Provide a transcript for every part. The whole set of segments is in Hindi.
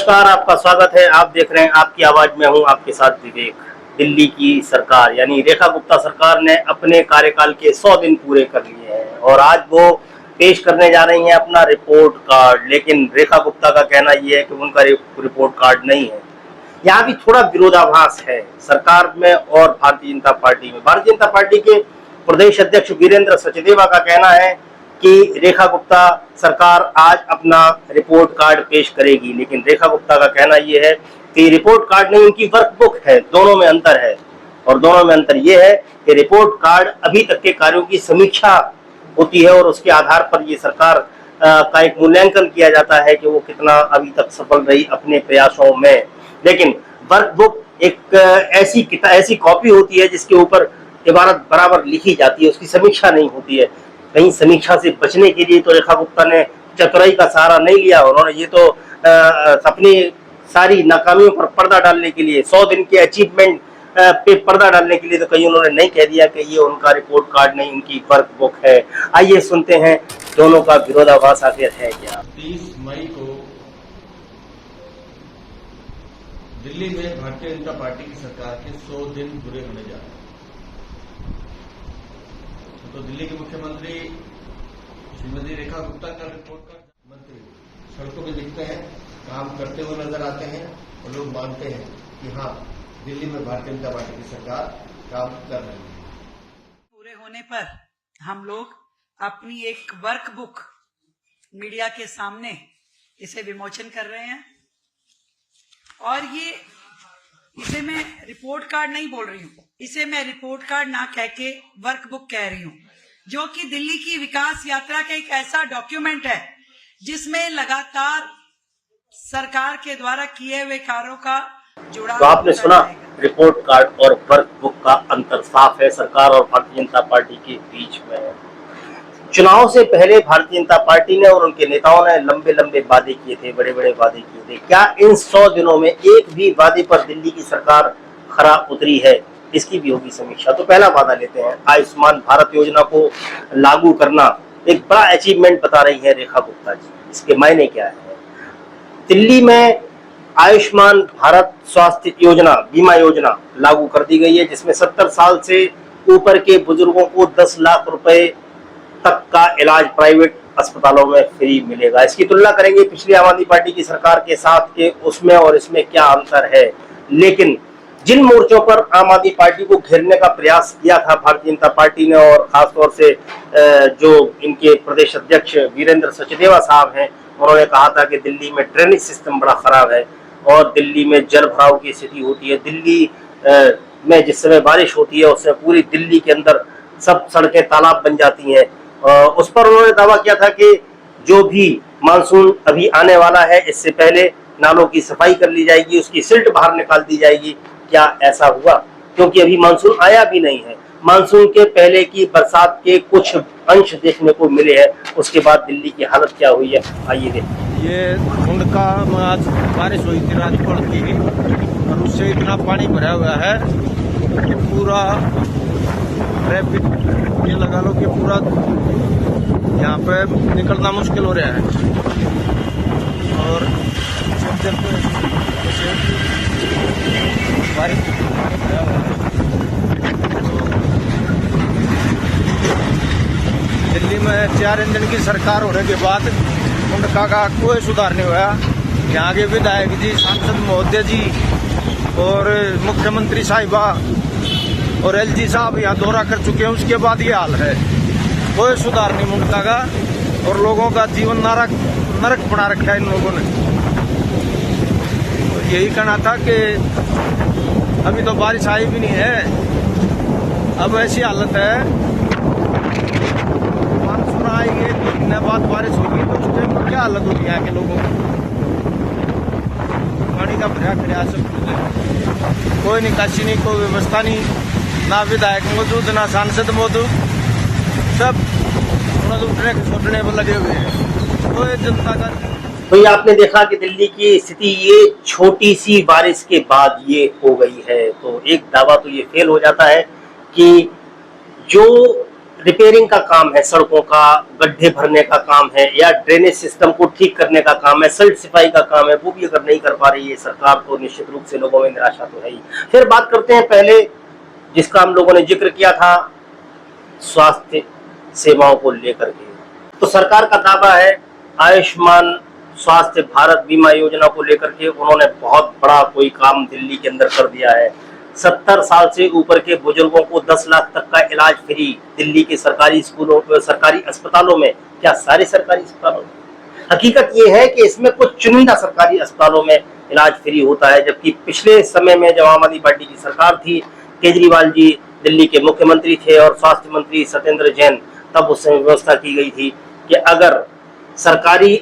नमस्कार, आपका स्वागत है। आप देख रहे हैं आपकी आवाज में हूं आपके साथ विवेक। दिल्ली की सरकार यानी रेखा गुप्ता सरकार ने अपने कार्यकाल के 100 दिन पूरे कर लिए हैं और आज वो पेश करने जा रही हैं अपना रिपोर्ट कार्ड। लेकिन रेखा गुप्ता का कहना ये है कि उनका रिपोर्ट कार्ड नहीं है। यहाँ भी थोड़ा विरोधाभास है सरकार में और भारतीय जनता पार्टी में। भारतीय जनता पार्टी के प्रदेश अध्यक्ष वीरेंद्र सचदेवा का कहना है कि रेखा गुप्ता सरकार आज अपना रिपोर्ट कार्ड पेश करेगी, लेकिन रेखा गुप्ता का कहना यह है कि रिपोर्ट कार्ड नहीं, उनकी वर्कबुक है। दोनों में अंतर है और दोनों में अंतर यह है कि रिपोर्ट कार्ड अभी तक के कार्यों की समीक्षा होती है और उसके आधार पर ये सरकार का एक मूल्यांकन किया जाता है कि वो कितना अभी तक सफल रही अपने प्रयासों में। लेकिन वर्कबुक एक ऐसी कॉपी होती है जिसके ऊपर इबारत बराबर लिखी जाती है, उसकी समीक्षा नहीं होती है। कहीं समीक्षा से बचने के लिए तो रेखा गुप्ता ने चतुराई का सहारा नहीं लिया। उन्होंने ये तो अपनी सारी नाकामियों पर पर्दा डालने के लिए, 100 दिन के अचीवमेंट पे पर्दा डालने के लिए तो कहीं उन्होंने नहीं कह दिया कि ये उनका रिपोर्ट कार्ड नहीं, उनकी वर्कबुक है। आइए सुनते हैं दोनों का विरोधाभास आखिर है क्या। 30 मई को दिल्ली में भारतीय जनता पार्टी की सरकार के 100 दिन पूरे होने जा रहे हैं। तो दिल्ली के मुख्यमंत्री श्रीमती रेखा गुप्ता का रिपोर्ट कार्ड मंत्री सड़कों में दिखते हैं, काम करते हुए नजर आते हैं और लोग मानते हैं कि हाँ, दिल्ली में भारतीय जनता पार्टी की सरकार काम कर रही है। पूरे होने पर हम लोग अपनी एक वर्कबुक मीडिया के सामने इसे विमोचन कर रहे हैं और इसे मैं रिपोर्ट कार्ड नहीं बोल रही हूँ, इसे मैं रिपोर्ट कार्ड ना कह के वर्कबुक कह रही हूँ, जो कि दिल्ली की विकास यात्रा का एक ऐसा डॉक्यूमेंट है जिसमें लगातार सरकार के द्वारा किए हुए कार्यों का जुड़ाव। तो आपने सुना, रिपोर्ट कार्ड और वर्कबुक का अंतर साफ है सरकार और भारतीय जनता पार्टी के बीच में। चुनाव से पहले भारतीय जनता पार्टी ने और उनके नेताओं ने लंबे लंबे वादे किए थे, बड़े बड़े वादे किए थे। क्या इन 100 दिनों में एक भी वादे पर दिल्ली की सरकार खरा उतरी है? इसकी भी होगी समीक्षा। तो पहला वादा लेते हैं, आयुष्मान भारत योजना को लागू करना एक बड़ा अचीवमेंट बता रही है रेखा गुप्ता जी। इसके मायने क्या है? दिल्ली में आयुष्मान भारत स्वास्थ्य योजना, बीमा योजना लागू कर दी गई है, जिसमें 70 साल से ऊपर के बुजुर्गों को 10 लाख रुपए तक का इलाज प्राइवेट अस्पतालों में फ्री मिलेगा। इसकी तुलना करेंगे पिछली आम आदमी पार्टी की सरकार के साथ के उसमें और इसमें क्या अंतर है। लेकिन जिन मोर्चों पर आम आदमी पार्टी को घेरने का प्रयास किया था भारतीय जनता पार्टी ने, और खासतौर से जो इनके प्रदेश अध्यक्ष वीरेंद्र सचदेवा साहब हैं, उन्होंने कहा था कि दिल्ली में ड्रेनेज सिस्टम बड़ा खराब है और दिल्ली में जल भराव की स्थिति होती है। दिल्ली में जिस समय बारिश होती है उससे पूरी दिल्ली के अंदर सब सड़कें तालाब बन जाती हैं। उस पर उन्होंने दावा किया था कि जो भी मानसून अभी आने वाला है इससे पहले नालों की सफाई कर ली जाएगी, उसकी सिल्ट बाहर निकाल दी जाएगी। क्या ऐसा हुआ? क्योंकि अभी मानसून आया भी नहीं है। मानसून के पहले की बरसात के कुछ अंश देखने को मिले हैं, उसके बाद दिल्ली की हालत क्या हुई है, आइए देखिए। ये ठंड का आज बारिश हुई थी, रात पड़ती थी और उससे इतना पानी भरा हुआ है कि पूरा ट्रैफिक, ये लगा लो कि पूरा यहाँ पे निकलना मुश्किल हो रहा है। और बारिश दिल्ली में 4 इंजन की सरकार होने के बाद उनका का कोई सुधार नहीं हुआ। यहाँ के विधायक जी, सांसद महोदय जी और मुख्यमंत्री साहिबा और एलजी साहब यहाँ दौरा कर चुके हैं, उसके बाद ये हाल है। कोई सुधार नहीं मुल्क का और लोगों का जीवन नरक बना रखा है इन लोगों ने। तो यही कहना था कि अभी तो बारिश आई भी नहीं है, अब ऐसी हालत है मानसून आएगी, 2 महीने बाद बारिश होगी तो उस टाइम क्या हालत होगी यहाँ के लोगों की। पानी का भरा खड़ा सब कुछ है, कोई निकासी नहीं, कोई व्यवस्था नहीं, ना विधायक मौजूद ना सांसद मौजूद, सब उठने सोचने पर लगे हुए हैं। कोई जनता का तो ये आपने देखा कि दिल्ली की स्थिति ये छोटी सी बारिश के बाद ये हो गई है। तो एक दावा तो ये फेल हो जाता है कि जो रिपेयरिंग का काम है, सड़कों का गड्ढे भरने का काम है, या ड्रेनेज सिस्टम को ठीक करने का काम है, सल्ट सिफाई का काम है, वो भी अगर नहीं कर पा रही है सरकार तो निश्चित रूप से लोगों में निराशा तो है ही। फिर बात करते हैं पहले जिसका हम लोगों ने जिक्र किया था, स्वास्थ्य सेवाओं को लेकर के। तो सरकार का दावा है आयुष्मान स्वास्थ्य भारत बीमा योजना को लेकर के उन्होंने बहुत बड़ा कोई काम दिल्ली के अंदर कर दिया है। 70 साल से ऊपर के बुजुर्गों को 10 लाख तक का इलाज फ्री दिल्ली के सरकारी स्कूलों, सरकारी अस्पतालों में। क्या सारे सरकारी अस्पतालों में? हकीकत ये है कि इसमें कुछ चुनिंदा सरकारी अस्पतालों में इलाज फ्री होता है, जबकि पिछले समय में जब आम आदमी पार्टी की सरकार थी, केजरीवाल जी दिल्ली के मुख्यमंत्री थे और स्वास्थ्य मंत्री सत्येंद्र जैन, तब उस समय व्यवस्था की गई थी कि अगर सरकारी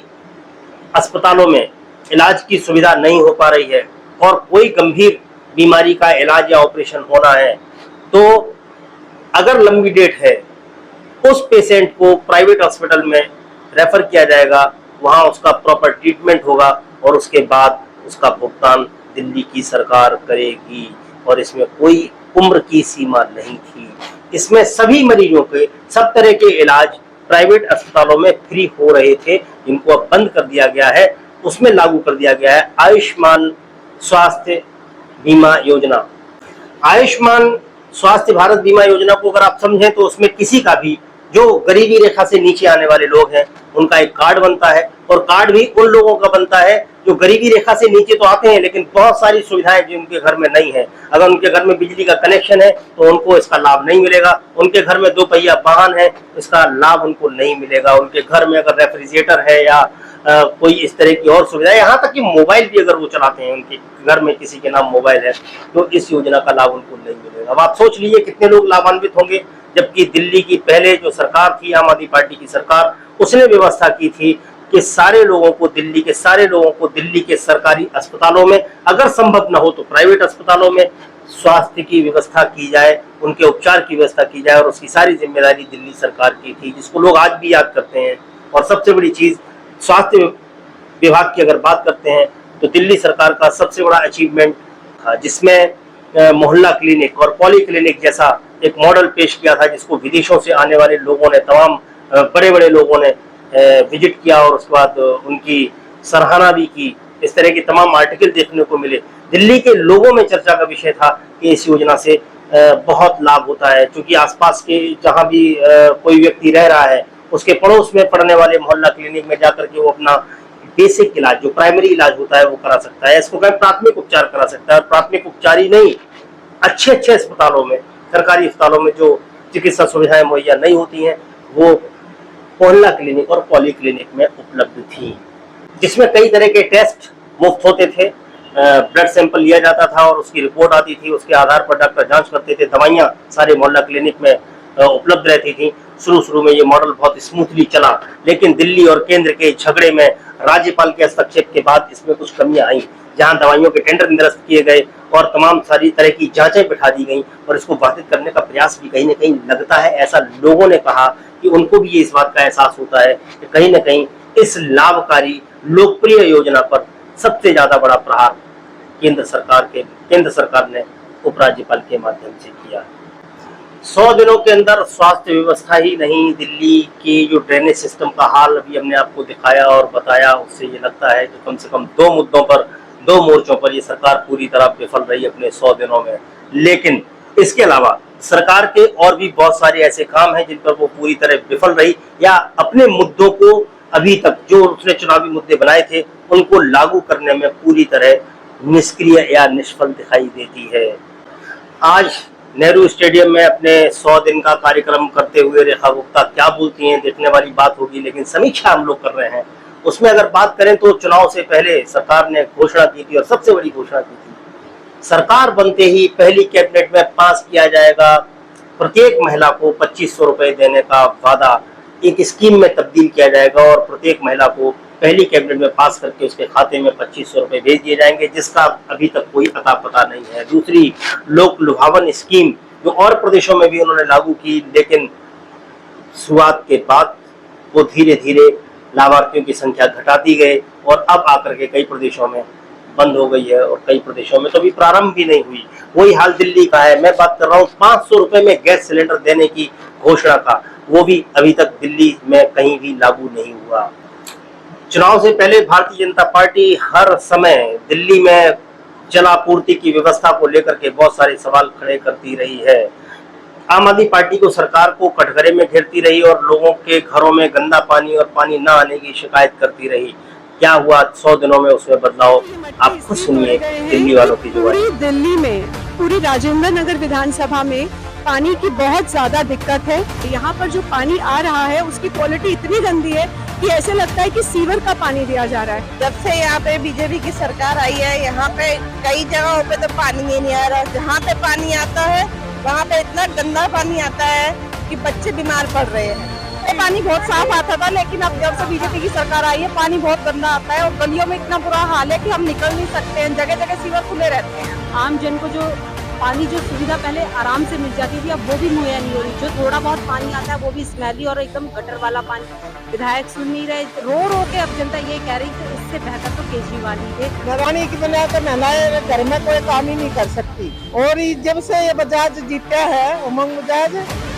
अस्पतालों में इलाज की सुविधा नहीं हो पा रही है और कोई गंभीर बीमारी का इलाज या ऑपरेशन होना है, तो अगर लंबी डेट है उस पेशेंट को प्राइवेट हॉस्पिटल में रेफर किया जाएगा, वहां उसका प्रॉपर ट्रीटमेंट होगा और उसके बाद उसका भुगतान दिल्ली की सरकार करेगी। और इसमें कोई उम्र की सीमा नहीं थी, इसमें सभी मरीजों के सब तरह के इलाज प्राइवेट अस्पतालों में फ्री हो रहे थे, इनको अब बंद कर दिया गया है। उसमें लागू कर दिया गया है आयुष्मान स्वास्थ्य बीमा योजना। आयुष्मान स्वास्थ्य भारत बीमा योजना को अगर आप समझें तो उसमें किसी का भी जो गरीबी रेखा से नीचे आने वाले लोग हैं उनका एक कार्ड बनता है, और कार्ड भी उन लोगों का बनता है जो गरीबी रेखा से नीचे तो आते हैं लेकिन बहुत सारी सुविधाएं जो उनके घर में नहीं है। अगर उनके घर में बिजली का कनेक्शन है तो उनको इसका लाभ नहीं मिलेगा, उनके घर में 2 पहिया वाहन है इसका लाभ उनको नहीं मिलेगा, उनके घर में अगर रेफ्रिजरेटर है या कोई इस तरह की और सुविधा, यहाँ तक कि मोबाइल भी अगर वो चलाते हैं, उनके घर में किसी के नाम मोबाइल है, तो इस योजना का लाभ उनको नहीं मिलेगा। अब आप सोच लीजिए कितने लोग लाभान्वित होंगे, जबकि दिल्ली की पहले जो सरकार थी, आम आदमी पार्टी की सरकार, उसने व्यवस्था की थी कि सारे लोगों को दिल्ली के सरकारी अस्पतालों में, अगर संभव न हो तो प्राइवेट अस्पतालों में स्वास्थ्य की व्यवस्था की जाए, उनके उपचार की व्यवस्था की जाए, और उसकी सारी जिम्मेदारी दिल्ली सरकार की थी, जिसको लोग आज भी याद करते हैं। और सबसे बड़ी चीज, स्वास्थ्य विभाग की अगर बात करते हैं तो दिल्ली सरकार का सबसे बड़ा अचीवमेंट था, जिसमें मोहल्ला क्लिनिक और पॉली क्लिनिक जैसा एक मॉडल पेश किया था, जिसको विदेशों से आने वाले लोगों ने, तमाम बड़े बड़े लोगों ने विजिट किया और उसके बाद उनकी सराहना भी की। इस तरह के तमाम आर्टिकल देखने को मिले। दिल्ली के लोगों में चर्चा का विषय था कि इस योजना से बहुत लाभ होता है, क्योंकि आसपास के जहां भी कोई व्यक्ति रह रहा है उसके पड़ोस में पड़ने वाले मोहल्ला क्लिनिक में जाकर के वो अपना बेसिक इलाज, जो प्राइमरी इलाज होता है, वो करा सकता है। इसको प्राथमिक उपचार करा सकता है। और प्राथमिक उपचार ही नहीं, अच्छे अस्पतालों में, सरकारी अस्पतालों में जो चिकित्सा सुविधाएं मुहैया नहीं होती हैं, वो मोहल्ला क्लिनिक और पॉली क्लिनिक में उपलब्ध थी, जिसमें कई तरह के टेस्ट मुफ्त होते थे। ब्लड सैंपल लिया जाता था और उसकी रिपोर्ट आती थी, उसके आधार पर डॉक्टर जांच करते थे। दवाइयां सारे मोहल्ला क्लिनिक में उपलब्ध रहती थी। शुरू में ये मॉडल बहुत स्मूथली चला, लेकिन दिल्ली और केंद्र के झगड़े में राज्यपाल के हस्तक्षेप के बाद इसमें कुछ कमियां आई, जहां दवाइयों के टेंडर निरस्त किए गए और तमाम सारी तरह की जांचें बिठा दी गई, और इसको बाधित करने का प्रयास भी कहीं न कहीं लगता है। ऐसा लोगों ने कहा कि उनको भी ये इस बात का एहसास होता है कि कहीं न कहीं इस लाभकारी लोकप्रिय योजना पर सबसे ज्यादा बड़ा प्रहार केंद्र सरकार ने उपराज्यपाल के माध्यम से किया। 100 दिनों के अंदर स्वास्थ्य व्यवस्था ही नहीं, दिल्ली की जो ड्रेनेज सिस्टम का हाल अभी हमने आपको दिखाया और बताया, उससे ये लगता है कि कम से कम 2 मुद्दों पर, 2 मोर्चों पर ये सरकार पूरी तरह विफल रही अपने 100 दिनों में। लेकिन इसके अलावा सरकार के और भी बहुत सारे ऐसे काम हैं जिन पर वो पूरी तरह विफल रही, या अपने मुद्दों को अभी तक जो उसने चुनावी मुद्दे बनाए थे उनको लागू करने में पूरी तरह निष्क्रिय या निष्फल दिखाई देती है। आज नेहरू स्टेडियम में अपने 100 दिन का कार्यक्रम करते हुए रेखा गुप्ता क्या बोलती हैं, देखने वाली बात होगी, लेकिन समीक्षा हम लोग कर रहे हैं। उसमें अगर बात करें तो चुनाव से पहले सरकार ने घोषणा की थी, और सबसे बड़ी घोषणा की थी, सरकार बनते ही पहली कैबिनेट में पास किया जाएगा प्रत्येक महिला को 2500 रुपए देने का वादा एक स्कीम में तब्दील किया जाएगा, और प्रत्येक महिला को पहली कैबिनेट में पास करके उसके खाते में 2500 रुपए भेज दिए जाएंगे, जिसका अभी तक कोई अता पता नहीं है। दूसरी लोक लुभावन स्कीम जो और प्रदेशों में भी उन्होंने लागू की, लेकिन शुरुआत के बाद वो धीरे धीरे लाभार्थियों की संख्या घटाती गई और अब आकर के कई प्रदेशों में बंद हो गई है, और कई प्रदेशों में तो अभी प्रारंभ भी नहीं हुई। वही हाल दिल्ली का है। मैं बात कर रहा हूँ 500 रुपए में गैस सिलेंडर देने की घोषणा का, वो भी अभी तक दिल्ली में कहीं भी लागू नहीं हुआ। चुनाव से पहले भारतीय जनता पार्टी हर समय दिल्ली में जल आपूर्ति की व्यवस्था को लेकर के बहुत सारे सवाल खड़े करती रही है। आम आदमी पार्टी को, सरकार को कटघरे में घेरती रही और लोगों के घरों में गंदा पानी और पानी न आने की शिकायत करती रही। क्या हुआ 100 दिनों में उसमें बदलाव, आप खुद सुनिए दिल्ली वालों की जुबानी। पूरी दिल्ली में, पूरी राजेंद्र नगर विधानसभा में पानी की बहुत ज्यादा दिक्कत है। यहाँ पर जो पानी आ रहा है उसकी क्वालिटी इतनी गंदी है कि ऐसे लगता है कि सीवर का पानी दिया जा रहा है। जब से यहाँ पे बीजेपी की सरकार आई है, यहाँ पे कई जगहों पे तो पानी ही नहीं आ रहा। जहाँ पे पानी आता है वहाँ पे इतना गंदा पानी आता है कि बच्चे बीमार पड़ रहे हैं। ये पानी बहुत साफ आता था, लेकिन अब जब से बीजेपी की सरकार आई है पानी बहुत गंदा आता है और गलियों में इतना बुरा हाल है कि हम निकल नहीं सकते हैं। जगह जगह सीवर खुले रहते हैं। आम जन को जो पानी, जो सुविधा पहले आराम से मिल जाती थी, अब वो भी मुहैया नहीं हो रही। जो थोड़ा बहुत पानी आता है वो भी स्मेली और एकदम गटर वाला पानी। विधायक सुन नहीं रहे, रो के अब जनता ये कह रही कि इससे बेहतर तो केजरीवाल ही थे। घरवाणी की बिना तो महिलाएं घर में कोई काम ही नहीं कर सकती। और जब से ये बजाज जीता है, उमंग बजाज,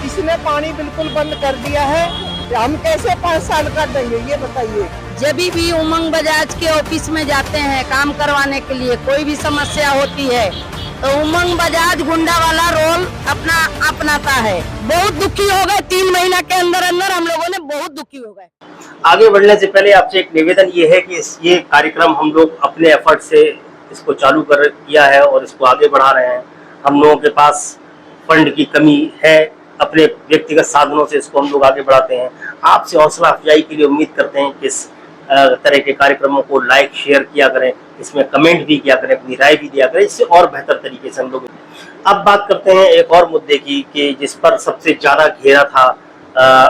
इसने पानी बिल्कुल बंद कर दिया है। हम कैसे 5 साल कर देंगे ये बताइए। जब भी उमंग बजाज के ऑफिस में जाते हैं काम करवाने के लिए, कोई भी समस्या होती है तो उमंग बजाज गुंडा वाला रोल अपनाता है। बहुत दुखी हो गए, 3 महीना के अंदर हम लोगों ने बहुत दुखी हो गए। आगे बढ़ने से पहले आपसे एक निवेदन ये है कि ये कार्यक्रम हम लोग अपने एफर्ट से इसको चालू किया है और इसको आगे बढ़ा रहे हैं। हम लोगों के पास फंड की कमी है, अपने व्यक्तिगत साधनों से इसको हम लोग आगे बढ़ाते हैं। आपसे हौसला अफजाई के लिए उम्मीद करते हैं कि इस तरह के कार्यक्रमों को लाइक शेयर किया करें, इसमें कमेंट भी किया करें, अपनी राय भी दिया करें, इससे और बेहतर तरीके से हम लोग। अब बात करते हैं एक और मुद्दे की कि जिस पर सबसे ज्यादा घेरा था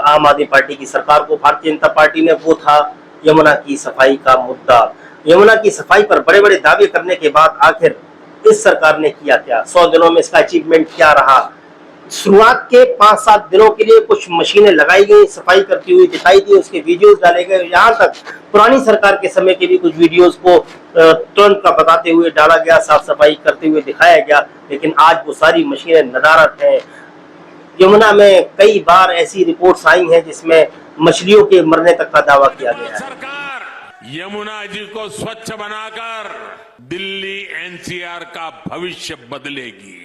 आम आदमी पार्टी की सरकार को, भारतीय जनता पार्टी ने, वो था यमुना की सफाई का मुद्दा। यमुना की सफाई पर बड़े बड़े दावे करने के बाद आखिर इस सरकार ने किया क्या, 100 दिनों में इसका अचीवमेंट क्या रहा। शुरुआत के 5-7 दिनों के लिए कुछ मशीनें लगाई गई, सफाई करती हुई दिखाई दी, उसके वीडियोस डाले गए। यहाँ तक पुरानी सरकार के समय के भी कुछ वीडियोस को तुरंत का बताते हुए डाला गया, साफ सफाई करते हुए दिखाया गया। लेकिन आज वो सारी मशीनें नदारद हैं। यमुना में कई बार ऐसी रिपोर्ट्स आई हैं जिसमें मछलियों के मरने तक का दावा किया गया है। सरकार यमुना जी को स्वच्छ बनाकर दिल्ली एनसीआर का भविष्य बदलेगी।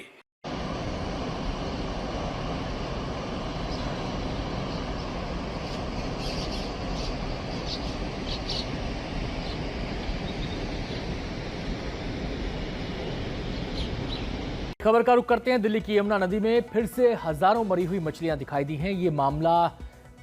खबर का रुख करते हैं। दिल्ली की यमुना नदी में फिर से हजारों मरी हुई मछलियां दिखाई दी हैं। ये मामला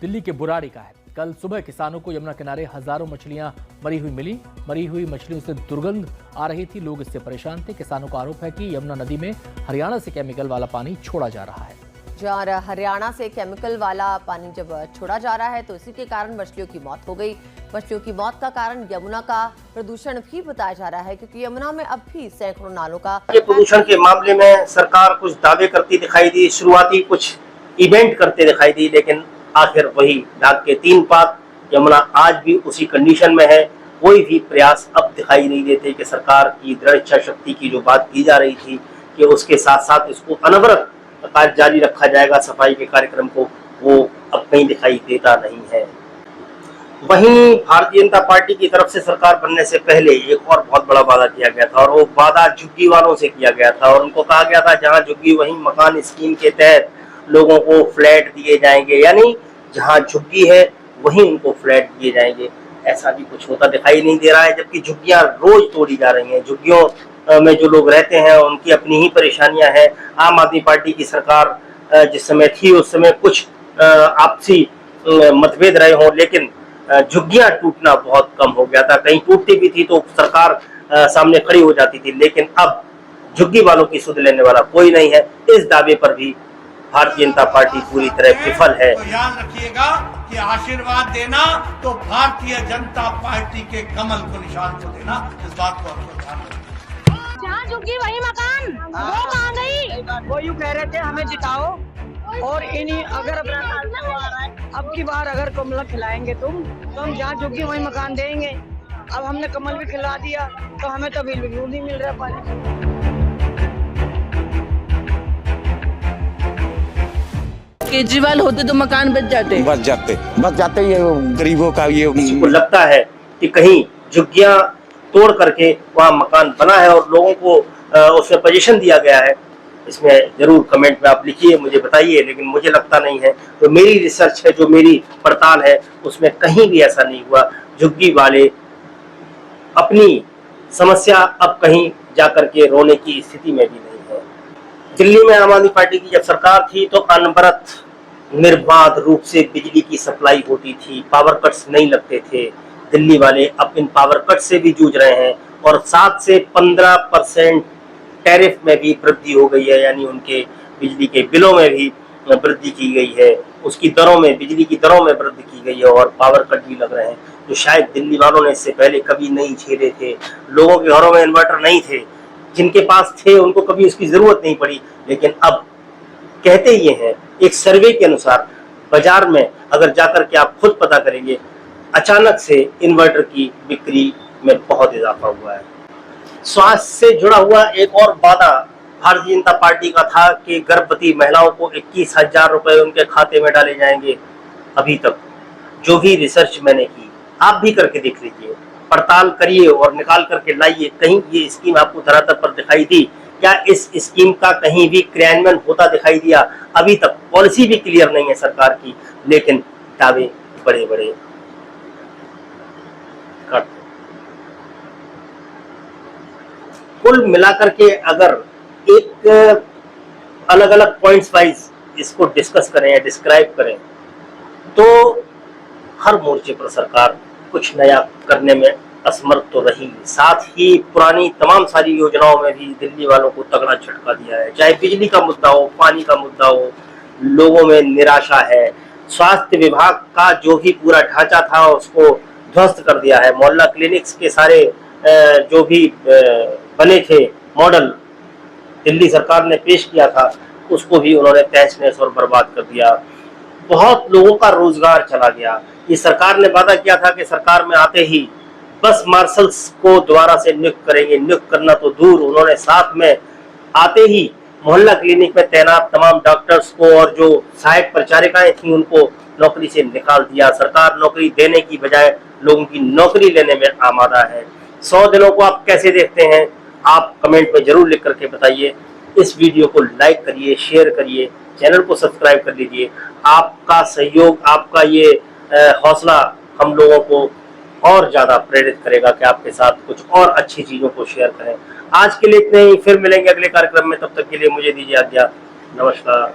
दिल्ली के बुराड़ी का है। कल सुबह किसानों को यमुना किनारे हजारों मछलियां मरी हुई मिली। मरी हुई मछलियों से दुर्गंध आ रही थी, लोग इससे परेशान थे। किसानों का आरोप है कि यमुना नदी में हरियाणा से केमिकल वाला पानी छोड़ा जा रहा है। जहाँ हरियाणा से केमिकल वाला पानी जब छोड़ा जा रहा है तो इसी के कारण मछलियों की मौत हो गई। मछलियों की मौत का कारण यमुना का प्रदूषण भी बताया जा रहा है, क्योंकि यमुना में अब भी सैकड़ों नालों का प्रदूषण के मामले में सरकार कुछ दावे करती दिखाई दी, शुरुआती कुछ इवेंट करते दिखाई दी, लेकिन आखिर वही नाक के 3 पात। यमुना आज भी उसी कंडीशन में है। कोई भी प्रयास अब दिखाई नहीं देते कि सरकार की दृढ़ इच्छा शक्ति की जो बात की जा रही थी कि उसके साथ साथ इसको अनवरत कार्य जारी रखा जाएगा, सफाई के कार्यक्रम को, वो अब कहीं दिखाई देता नहीं है। वहीं भारतीय जनता पार्टी की तरफ से सरकार बनने से पहले एक और बहुत बड़ा वादा किया गया था और वो वादा झुग्गी वालों से किया गया था और उनको कहा गया था जहां झुग्गी वहीं मकान स्कीम के तहत लोगों को फ्लैट दिए जाएंगे, यानी जहां झुग्गी है वहीं उनको फ्लैट दिए जाएंगे। ऐसा भी कुछ होता दिखाई नहीं दे रहा है, जबकि झुग्गियां रोज तोड़ी जा रही हैं। झुग्गियों में जो लोग रहते हैं उनकी अपनी ही परेशानियां हैं। आम आदमी पार्टी की सरकार जिस समय थी उस समय कुछ आपसी मतभेद रहे हों, लेकिन झुग्गियां टूटना बहुत कम हो गया था। कहीं टूटती भी थी तो सरकार सामने खड़ी हो जाती थी, लेकिन अब झुग्गी वालों की सुध लेने वाला कोई नहीं है। इस दावे पर भी भारतीय जनता पार्टी पूरी तरह विफल है। तो याद रखिएगा कि आशीर्वाद देना तो भारतीय जनता पार्टी के कमल को निशान को देना, इस बात को आपको ध्यान रखना। जहाँ झुग्गी वही मकान, वो कहाँ गई? वो यूँ कह रहे थे हमें जिताओ और इन्हीं अगर अब की बार अगर कमल खिलाएंगे तो हम जहाँ झुग्गी वही मकान देंगे। अब हमने कमल भी खिला दिया तो हमें तो बिल्कुल नहीं मिल रहा पानी। केजरीवाल होते तो मकान बच जाते ये गरीबों का ये किसी को लगता है कि कहीं झुग्गियां तोड़ करके वहां मकान बना है और लोगों को उसमें पोजीशन दिया गया है, इसमें जरूर कमेंट में आप लिखिए, मुझे बताइए, लेकिन मुझे लगता नहीं है। तो मेरी रिसर्च है, जो मेरी पड़ताल है, उसमें कहीं भी ऐसा नहीं हुआ। झुग्गी वाले अपनी समस्या अब कहीं जाकर के रोने की स्थिति में भी नहीं है। दिल्ली में आम आदमी पार्टी की जब सरकार थी तो अनवरत निर्बाध रूप से बिजली की सप्लाई होती थी, पावर कट्स नहीं लगते थे। दिल्ली वाले अब इन पावर कट से भी जूझ रहे हैं और 7 से 15% टैरिफ में भी वृद्धि हो गई है, यानी उनके बिजली के बिलों में भी वृद्धि की गई है, उसकी दरों में, बिजली की दरों में वृद्धि की गई है और पावर कट भी लग रहे हैं, जो शायद दिल्ली वालों ने इससे पहले कभी नहीं झेले थे। लोगों के घरों में इन्वर्टर नहीं थे, जिनके पास थे उनको कभी उसकी जरूरत नहीं पड़ी, लेकिन अब कहते ये हैं, एक सर्वे के अनुसार बाजार में अगर जाकर के आप खुद पता करेंगे, अचानक से इन्वर्टर की बिक्री में बहुत इजाफा हुआ है। स्वास्थ्य से जुड़ा हुआ एक और वादा भारतीय जनता पार्टी का था कि गर्भवती महिलाओं को 21,000 रुपए उनके खाते में डाले जाएंगे। अभी तक जो भी रिसर्च मैंने की, आप भी करके देख लीजिए, पड़ताल करिए और निकाल करके लाइए, कहीं ये स्कीम आपको धरातल पर दिखाई दी क्या? इस स्कीम का कहीं भी क्रियान्वयन होता दिखाई दिया? अभी तक पॉलिसी भी क्लियर नहीं है सरकार की, लेकिन दावे बड़े बड़े करते। कुल मिलाकर के अगर एक अलग अलग पॉइंट्स वाइज इसको डिस्कस करें या डिस्क्राइब करें, तो हर मोर्चे पर सरकार कुछ नया करने में असमर्थ तो रही, साथ ही पुरानी तमाम सारी योजनाओं में भी दिल्ली वालों को तगड़ा झटका दिया है। चाहे बिजली का मुद्दा हो, पानी का मुद्दा हो, लोगों में निराशा है। स्वास्थ्य विभाग का जो भी पूरा ढांचा था उसको ध्वस्त कर दिया है। मोहल्ला क्लिनिक्स के सारे जो भी बने थे मॉडल दिल्ली सरकार ने पेश किया था, उसको भी उन्होंने तहस नहस और बर्बाद कर दिया। बहुत लोगों का रोजगार चला गया। ये सरकार ने वादा किया था कि सरकार में आते ही बस मार्शल्स को दोबारा से नियुक्त करेंगे। नियुक्त करना तो दूर, उन्होंने साथ में आते ही मोहल्ला क्लिनिक में तैनात तमाम डॉक्टर्स को और जो सहायक परिचारिकाएं थी उनको नौकरी से निकाल दिया। सरकार नौकरी देने की बजाय लोगों की नौकरी लेने में आमादा है। 100 दिनों को आप कैसे देखते हैं? आप कमेंट में जरूर लिख करके बताइए। इस वीडियो को लाइक करिए, शेयर करिए, चैनल को सब्सक्राइब कर लीजिए। आपका सहयोग, आपका ये हौसला हम लोगों को और ज्यादा प्रेरित करेगा कि आपके साथ कुछ और अच्छी चीजों को शेयर करें। आज के लिए इतने ही, फिर मिलेंगे अगले कार्यक्रम में। तब तक के लिए मुझे दीजिए आज्ञा। नमस्कार।